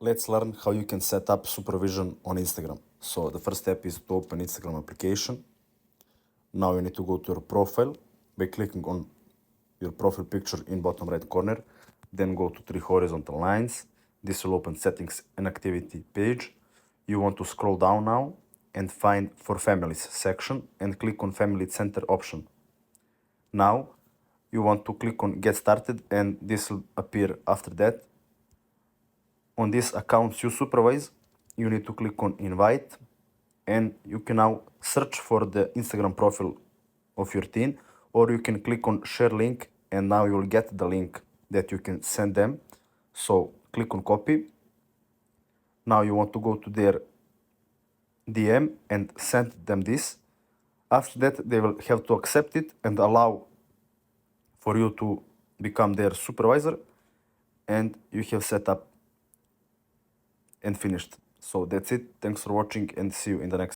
Let's learn how you can set up supervision on Instagram. So the first step is to open Instagram application. Now you need to go to your profile by clicking on your profile picture in bottom right corner. Then go to three horizontal lines. This will open settings and activity page. You want to scroll down now and find for families section and click on family center option. Now you want to click on get started and this will appear after that. On these accounts you supervise, you need to click on invite and you can now search for the Instagram profile of your teen, or you can click on share link and now you will get the link that you can send them. So click on copy. Now you want to go to their DM and send them this. After that, they will have to accept it and allow for you to become their supervisor, and you have set up and finished. So that's it. Thanks for watching and see you in the next